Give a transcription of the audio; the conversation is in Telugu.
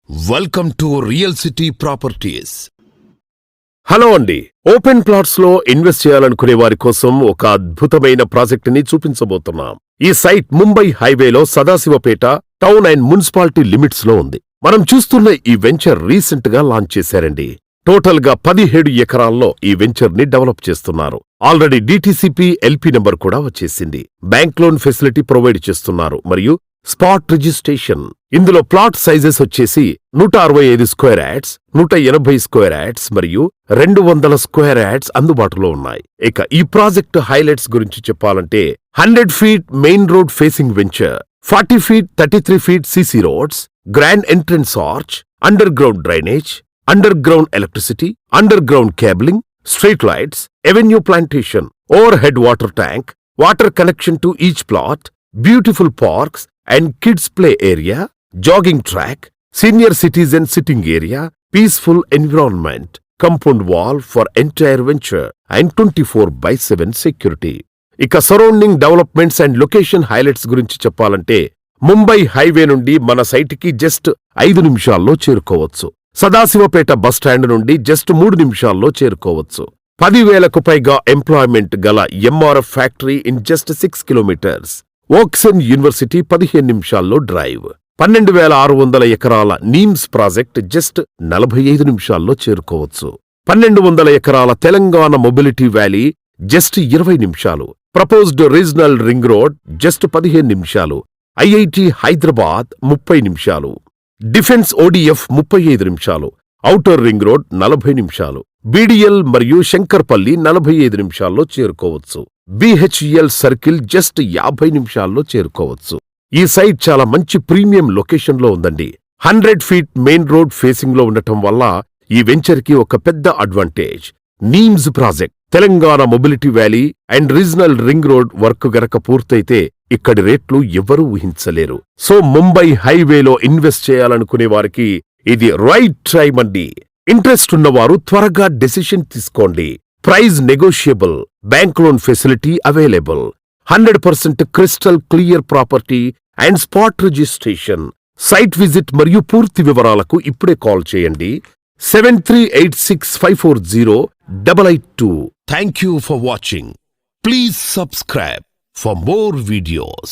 Welcome to real city properties. Hello అండి. ఓపెన్ ప్లాట్స్ లో ఇన్వెస్ట్ చేయాలనుకునే వారి కోసం ఒక అద్భుతమైన ప్రాజెక్ట్ ని చూపించబోతున్నాం. ఈ సైట్ ముంబై హైవేలో Sadashivpet town and municipality limits లో ఉంది. మనం చూస్తున్న ఈ వెంచర్ రీసెంట్ గా లాంచ్ చేశారండి. టోటల్ గా 17 ఎకరాల్లో ఈ వెంచర్ ని డెవలప్ చేస్తున్నారు. ఆల్రెడీ DTCP LP నెంబర్ కూడా వచ్చేసింది. బ్యాంక్ లోన్ ఫెసిలిటీ ప్రొవైడ్ చేస్తున్నారు మరియు స్పాట్ రిజిస్ట్రేషన్. ఇందులో ప్లాట్ సైజెస్ వచ్చేసి 165 స్క్వేర్ యార్డ్స్, 180 స్క్వేర్ యార్డ్స్ మరియు 200 స్క్వేర్ యార్డ్స్ అందుబాటులో ఉన్నాయి. ఇక ఈ ప్రాజెక్ట్ హైలైట్స్ గురించి చెప్పాలంటే 100 feet main road facing venture, 40 feet 33 feet CC roads, grand entrance arch, under ground drainage, under ground electricity, under ground cabling, street lights, avenue plantation, over head water tank, water connection to each plot, beautiful parks and kids play area, jogging track, senior citizen sitting area, peaceful environment, compound wall for entire venture and 24/7 security. ఇక surrounding developments and location highlights గురించి చెప్పాలంటే ముంబై హైవే నుండి మన సైట్కి జస్ట్ 5 నిమిషాల్లో చేరుకోవచ్చు. సదాశివపేట బస్టాండ్ నుండి జస్ట్ 3 నిమిషాల్లో చేరుకోవచ్చు. 10,000కు పైగా ఎంప్లాయ్మెంట్ గల MRF factory in just 6 kilometres. ఓక్సెన్ యూనివర్సిటీ 15 నిమిషాల్లో డ్రైవ్. 12,600 ఎకరాల నీమ్స్ ప్రాజెక్ట్ జస్ట్ 45 నిమిషాల్లో చేరుకోవచ్చు. 1,200 ఎకరాల తెలంగాణ మొబిలిటీ వ్యాలీ జస్ట్ 20 నిమిషాలు. Proposed regional ring road just 15 నిమిషాలు. IIT హైదరాబాద్ 30 నిమిషాలు. డిఫెన్స్ ODF 35 నిమిషాలు. ఔటర్ రింగ్ రోడ్ 40 నిమిషాలు. BDL మరియు శంకర్పల్లి 45 నిమిషాల్లో చేరుకోవచ్చు. BHEL సర్కిల్ జస్ట్ 50 నిమిషాల్లో చేరుకోవచ్చు. ఈ సైట్ చాలా మంచి ప్రీమియం లొకేషన్లో ఉందండి. 100 ఫీట్ మెయిన్ రోడ్ ఫేసింగ్ లో ఉండటం వల్ల ఈ వెంచర్ కి ఒక పెద్ద advantage. NIMS project, Telangana mobility valley and regional ring road work గనక పూర్తయితే ఇక్కడి రేట్లు ఎవరూ ఊహించలేరు. సో ముంబై హైవేలో ఇన్వెస్ట్ చేయాలనుకునే వారికి ఇది రైట్ టైం అండి. ఇంట్రెస్ట్ ఉన్నవారు త్వరగా డెసిషన్ తీసుకోండి. Price negotiable, bank loan facility available, 100% crystal clear property and spot registration. Site visit మరియు పూర్తి వివరాలకు ఇప్పుడే కాల్ చేయండి 7386540882. Thank you for watching. Please subscribe for more videos.